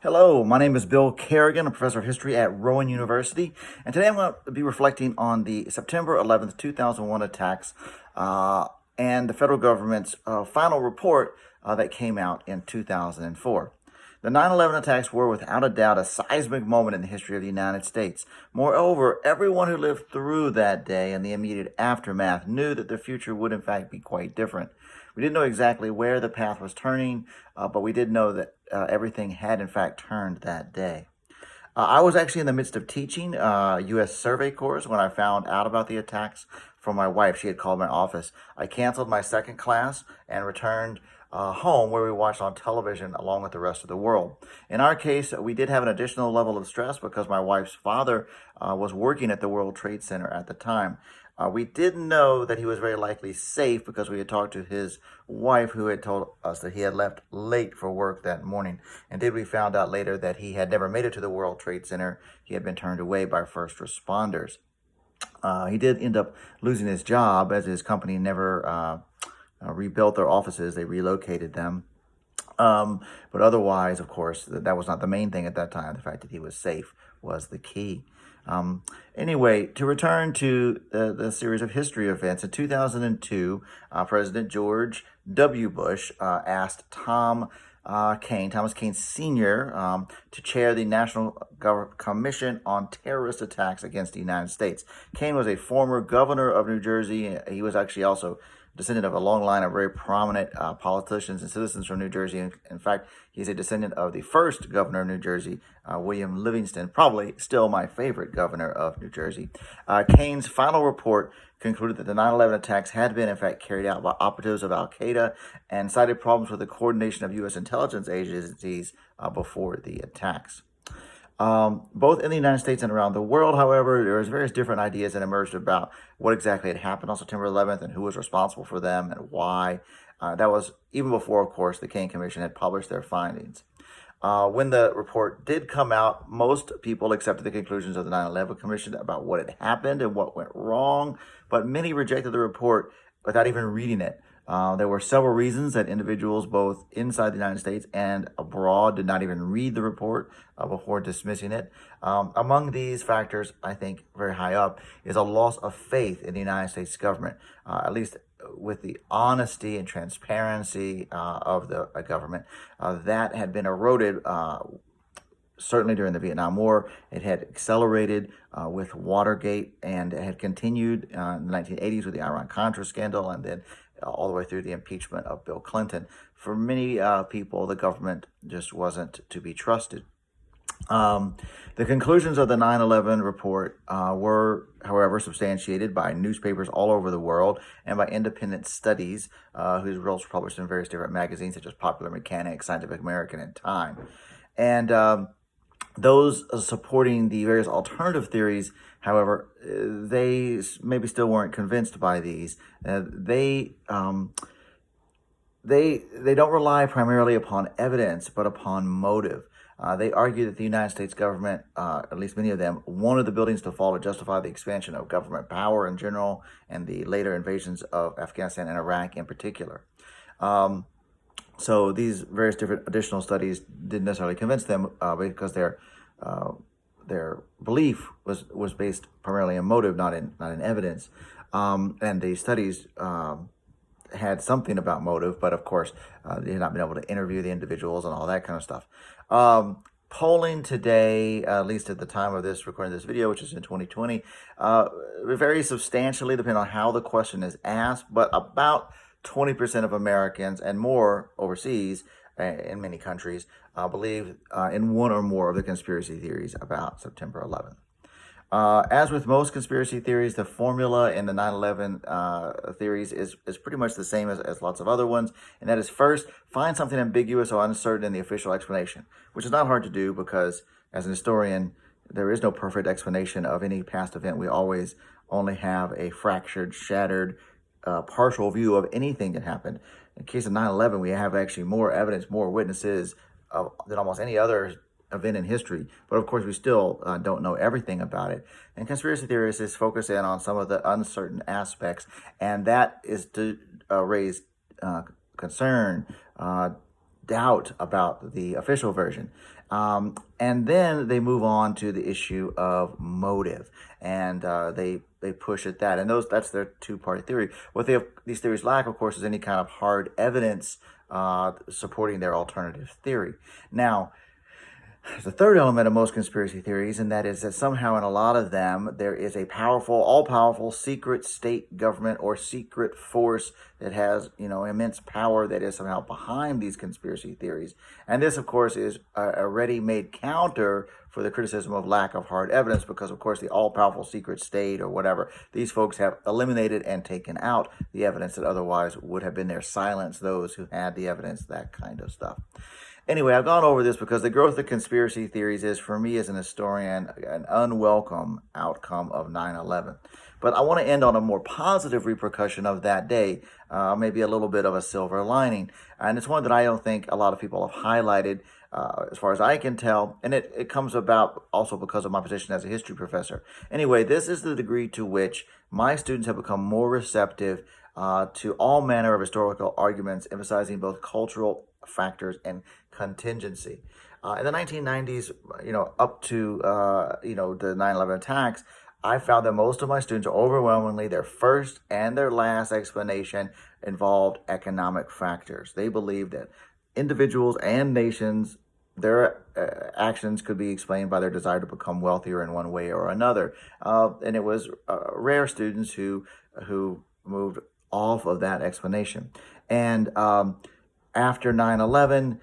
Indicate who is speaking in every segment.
Speaker 1: Hello, my name is Bill Carrigan, a professor of history at Rowan University, and today I'm going to be reflecting on the September 11th, 2001 attacks and the federal government's final report that came out in 2004. The 9/11 attacks were without a doubt a seismic moment in the history of the United States. Moreover, everyone who lived through that day and the immediate aftermath knew that the future would in fact be quite different. We didn't know exactly where the path was turning, but we did know that everything had in fact turned that day. I was actually in the midst of teaching a U.S. survey course when I found out about the attacks from my wife. She had called my office. I canceled my second class and returned home where we watched on television along with the rest of the world. In our case, we did have an additional level of stress because my wife's father was working at the World Trade Center at the time. We did know that he was very likely safe because we had talked to his wife, who had told us that he had left late for work that morning. Indeed, we found out later that he had never made it to the World Trade Center. He had been turned away by first responders. He did end up losing his job as his company never rebuilt their offices. They relocated them. But otherwise, of course, that was not the main thing at that time. The fact that he was safe was the key. Anyway, to return to the series of history events, in 2002, President George W. Bush asked Thomas Kane Sr., to chair the National Commission on Terrorist Attacks against the United States. Kane was a former governor of New Jersey. He was actually also descendant of a long line of very prominent politicians and citizens from New Jersey. In fact, he's a descendant of the first governor of New Jersey, William Livingston, probably still my favorite governor of New Jersey. Kane's final report concluded that the 9/11 attacks had been, in fact, carried out by operatives of al-Qaeda and cited problems with the coordination of U.S. intelligence agencies before the attacks. Both in the United States and around the world, however, there was various different ideas that emerged about what exactly had happened on September 11th and who was responsible for them and why. That was even before, of course, the Kane Commission had published their findings. When the report did come out, most people accepted the conclusions of the 9/11 Commission about what had happened and what went wrong, but many rejected the report without even reading it. There were several reasons that individuals both inside the United States and abroad did not even read the report before dismissing it. Among these factors, I think very high up, is a loss of faith in the United States government, at least with the honesty and transparency of the government. That had been eroded certainly during the Vietnam War. It had accelerated with Watergate, and it had continued in the 1980s with the Iran-Contra scandal, and then all the way through the impeachment of Bill Clinton. For many people, the government just wasn't to be trusted. The conclusions of the 9/11 report were, however, substantiated by newspapers all over the world and by independent studies whose results were published in various different magazines such as Popular Mechanics, Scientific American, and Time. And those supporting the various alternative theories, however, they maybe still weren't convinced by these. They don't rely primarily upon evidence, but upon motive. They argue that the United States government, at least many of them, wanted the buildings to fall to justify the expansion of government power in general and the later invasions of Afghanistan and Iraq in particular. So these various different additional studies didn't necessarily convince them because their belief was based primarily in motive, not in evidence. And the studies had something about motive, but of course they had not been able to interview the individuals and all that kind of stuff. Polling today, at least at the time of this recording this video, which is in 2020, varies substantially depending on how the question is asked, but about 20% of Americans and more overseas in many countries believe in one or more of the conspiracy theories about September 11th. As with most conspiracy theories, the formula in the 9/11 theories is pretty much the same as lots of other ones, and that is first, find something ambiguous or uncertain in the official explanation, which is not hard to do because, as an historian, there is no perfect explanation of any past event. We always only have a fractured, shattered, partial view of anything that happened. In the case of 9/11, we have actually more evidence, more witnesses than almost any other event in history. But of course, we still don't know everything about it. And conspiracy theorists is focus in on some of the uncertain aspects, and that is to raise concern, doubt about the official version. And then they move on to the issue of motive, and they push at that, and that's their two-party theory. What these theories lack, of course, is any kind of hard evidence supporting their alternative theory. Now, the third element of most conspiracy theories, and that is that somehow in a lot of them, there is a powerful, all-powerful secret state government or secret force that has, immense power that is somehow behind these conspiracy theories. And this, of course, is a ready-made counter for the criticism of lack of hard evidence because, of course, the all-powerful secret state or whatever, these folks have eliminated and taken out the evidence that otherwise would have been there, silenced those who had the evidence, that kind of stuff. Anyway, I've gone over this because the growth of conspiracy theories is, for me as an historian, an unwelcome outcome of 9/11. But I want to end on a more positive repercussion of that day, maybe a little bit of a silver lining. And it's one that I don't think a lot of people have highlighted, as far as I can tell. And it comes about also because of my position as a history professor. Anyway, this is the degree to which my students have become more receptive to all manner of historical arguments, emphasizing both cultural factors and contingency. In the 1990s, up to, the 9/11 attacks, I found that most of my students, overwhelmingly, their first and their last explanation involved economic factors. They believed that individuals and nations, their actions could be explained by their desire to become wealthier in one way or another. And it was rare students who moved off of that explanation. And after 9/11,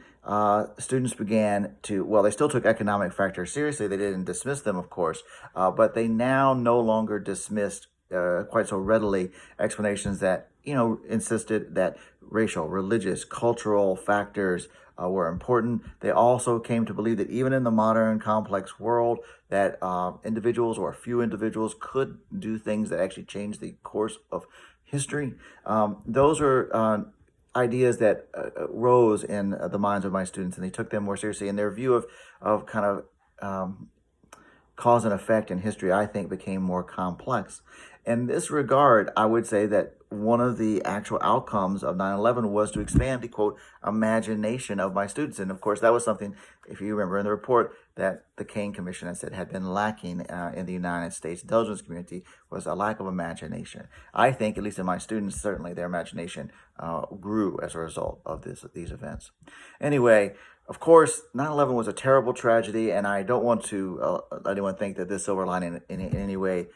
Speaker 1: students began to, they still took economic factors seriously. They didn't dismiss them, of course, but they now no longer dismissed quite so readily explanations that, insisted that racial, religious, cultural factors were important. They also came to believe that even in the modern complex world, that individuals or a few individuals could do things that actually change the course of history. Those are ideas that rose in the minds of my students, and they took them more seriously. And their view of kind of cause and effect in history, I think, became more complex. In this regard, I would say that one of the actual outcomes of 9/11 was to expand the, quote, imagination of my students. And of course, that was something, if you remember in the report, that the Kane Commission had said had been lacking in the United States intelligence community, was a lack of imagination. I think, at least in my students, certainly their imagination grew as a result of these events. Anyway, of course, 9/11 was a terrible tragedy, and I don't want to let anyone think that this silver lining in any way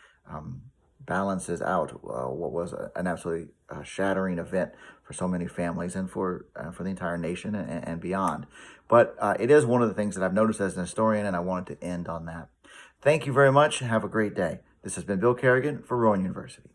Speaker 1: balances out what was an absolutely shattering event for so many families and for the entire nation and beyond. But it is one of the things that I've noticed as an historian, and I wanted to end on that. Thank you very much. Have a great day. This has been Bill Carrigan for Rowan University.